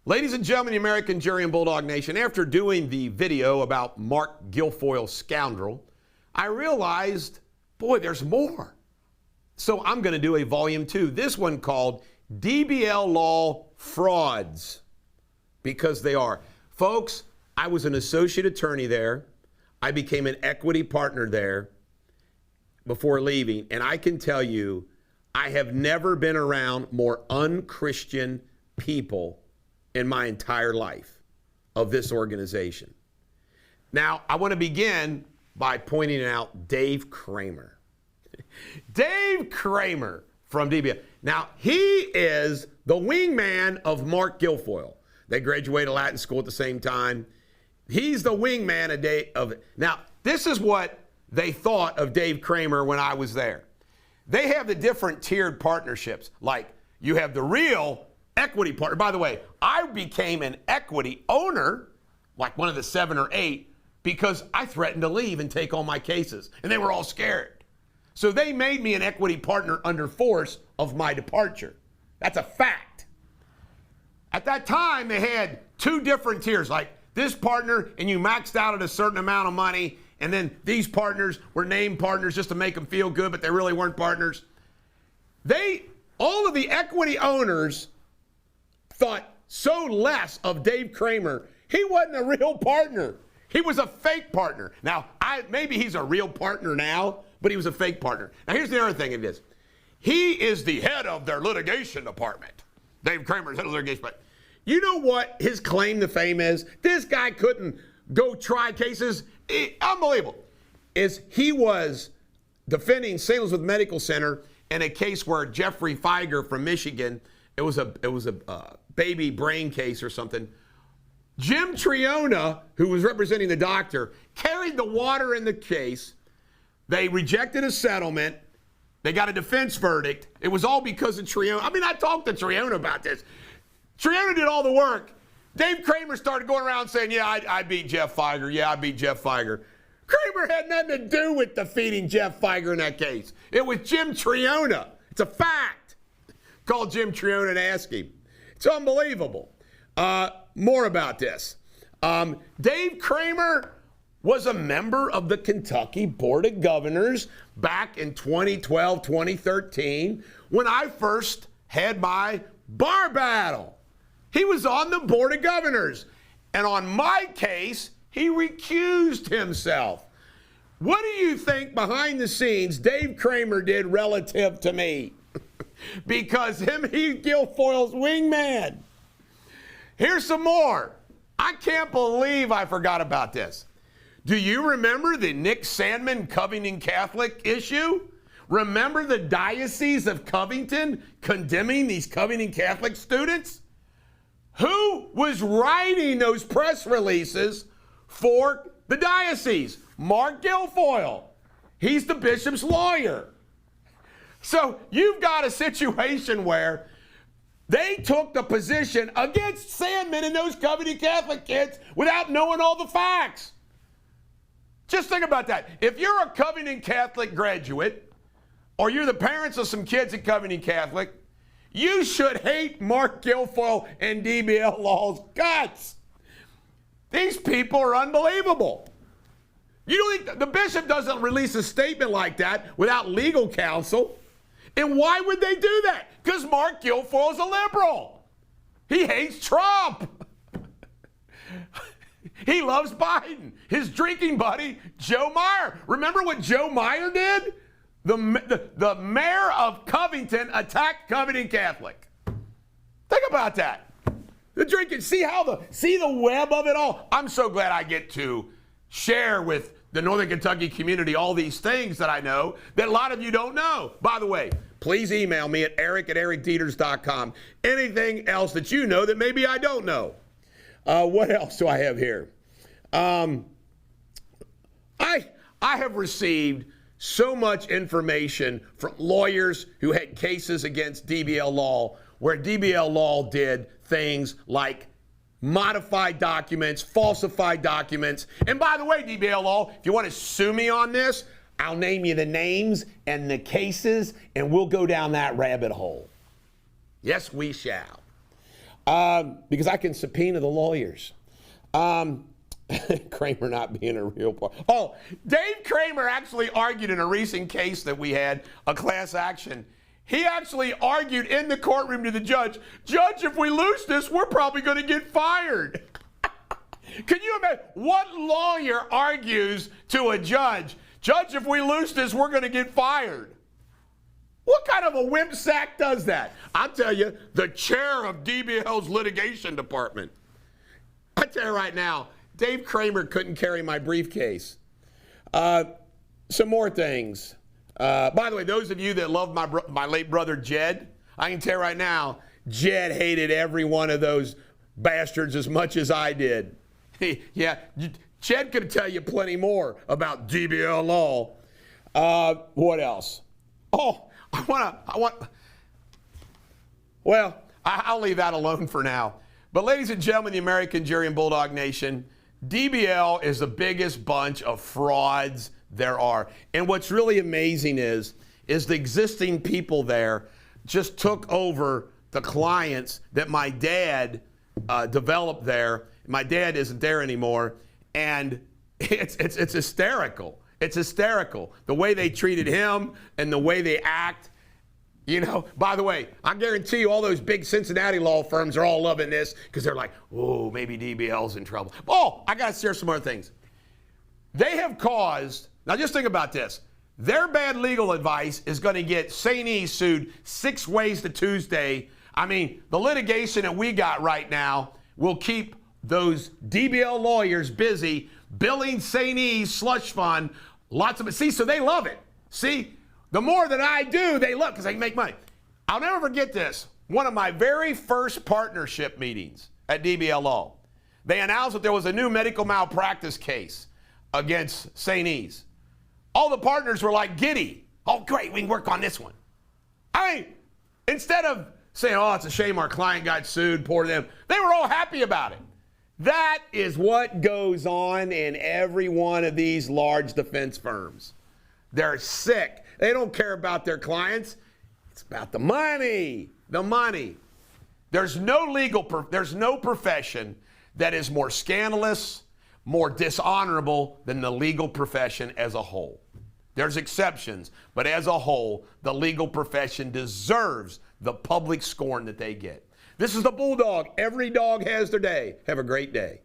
Ladies and gentlemen, the American Jury and Bulldog Nation, after doing the video about Mark Guilfoyle's scoundrel, I realized, boy, there's more. So I'm going to do a volume 2. This one called DBL Law Frauds, because they are. Folks, I was an associate attorney there. I became an equity partner there before leaving, and I can tell you, I have never been around more unchristian people in my entire life of this organization. Now, I want to begin by pointing out Dave Kramer. Dave Kramer from DBL. Now, he is the wingman of Mark Guilfoyle. They graduated Latin school at the same time. He's the wingman of Now, this is what they thought of Dave Kramer when I was there. They have the different tiered partnerships. Like, you have the real equity partner. By the way, I became an equity owner, like one of the 7 or 8, because I threatened to leave and take all my cases, and they were all scared. So they made me an equity partner under force of my departure. That's a fact. At that time, they had 2 different tiers, like this partner, and you maxed out at a certain amount of money, and then these partners were named partners just to make them feel good, but they really weren't partners. All of the equity owners thought so less of Dave Kramer. He wasn't a real partner. He was a fake partner. Now, maybe he's a real partner now, but he was a fake partner. Now, here's the other thing it is. He is the head of their litigation department. Dave Kramer is head of the litigation department. You know what his claim to fame is? This guy couldn't go try cases. Unbelievable. He was defending St. Elizabeth Medical Center in a case where Jeffrey Feiger from Michigan, it was a baby brain case or something. Jim Triona, who was representing the doctor, carried the water in the case. They rejected a settlement. They got a defense verdict. It was all because of Triona. I mean, I talked to Triona about this. Triona did all the work. Dave Kramer started going around saying, yeah, I beat Jeff Feiger. Yeah, I beat Jeff Feiger. Kramer had nothing to do with defeating Jeff Feiger in that case. It was Jim Triona. It's a fact. Call Jim Triona and ask him. It's unbelievable. More about this. Dave Kramer was a member of the Kentucky Board of Governors back in 2012, 2013, when I first had my bar battle. He was on the Board of Governors. And on my case, he recused himself. What do you think behind the scenes Dave Kramer did relative to me? Because he's Guilfoyle's wingman. Here's some more. I can't believe I forgot about this. Do you remember the Nick Sandman Covington Catholic issue? Remember the Diocese of Covington condemning these Covington Catholic students? Who was writing those press releases for the diocese? Mark Guilfoyle. He's the bishop's lawyer. So you've got a situation where they took the position against Sandman and those Covington Catholic kids without knowing all the facts. Just think about that. If you're a Covington Catholic graduate, or you're the parents of some kids at Covington Catholic, you should hate Mark Guilfoyle and DBL Law's guts. These people are unbelievable. You don't think the bishop doesn't release a statement like that without legal counsel? And why would they do that? Because Mark Guilfoyle is a liberal. He hates Trump. He loves Biden. His drinking buddy, Joe Meyer. Remember what Joe Meyer did? The mayor of Covington attacked Covington Catholic. Think about that. The drinking, see the web of it all. I'm so glad I get to share with the Northern Kentucky community all these things that I know that a lot of you don't know. By the way, please email me at eric@ericdeters.com. Anything else that you know that maybe I don't know. What else do I have here? I have received so much information from lawyers who had cases against DBL Law where DBL Law did things like modified documents, falsified documents. And by the way, DBL Law, if you want to sue me on this, I'll name you the names and the cases, and we'll go down that rabbit hole. Yes, we shall. Because I can subpoena the lawyers. Kramer not being a real part. Oh, Dave Kramer actually argued in a recent case that we had, a class action. He actually argued in the courtroom to the judge, Judge, if we lose this, we're probably going to get fired. Can you imagine? What lawyer argues to a judge, Judge, if we lose this, we're going to get fired? What kind of a wimp sack does that? I'll tell you, the chair of DBL's litigation department. I tell you right now, Dave Kramer couldn't carry my briefcase. Some more things. By the way, those of you that love my late brother Jed, I can tell you right now, Jed hated every one of those bastards as much as I did. Yeah, Jed could tell you plenty more about DBL Law. What else? Oh, I'll leave that alone for now. But ladies and gentlemen, the American Jury and Bulldog Nation, DBL is the biggest bunch of frauds there are. And what's really amazing is the existing people there just took over the clients that my dad developed there. My dad isn't there anymore. And it's hysterical. It's hysterical. The way they treated him and the way they act. You know, by the way, I guarantee you all those big Cincinnati law firms are all loving this because they're like, oh, maybe DBL's in trouble. Oh, I got to share some more things. They have caused, now just think about this. Their bad legal advice is going to get St. E sued 6 ways to Tuesday. I mean, the litigation that we got right now will keep those DBL lawyers busy billing St. E's slush fund. Lots of it. See, so they love it. See? The more that I do, they love because they can make money. I'll never forget this. One of my very first partnership meetings at DBL Law, they announced that there was a new medical malpractice case against St. E's. All the partners were like giddy. Oh, great, we can work on this one. I mean, instead of saying, oh, it's a shame our client got sued, poor them, they were all happy about it. That is what goes on in every one of these large defense firms. They're sick. They don't care about their clients. It's about the money. The money. There's no profession that is more scandalous, more dishonorable than the legal profession as a whole. There's exceptions, but as a whole, the legal profession deserves the public scorn that they get. This is the Bulldog. Every dog has their day. Have a great day.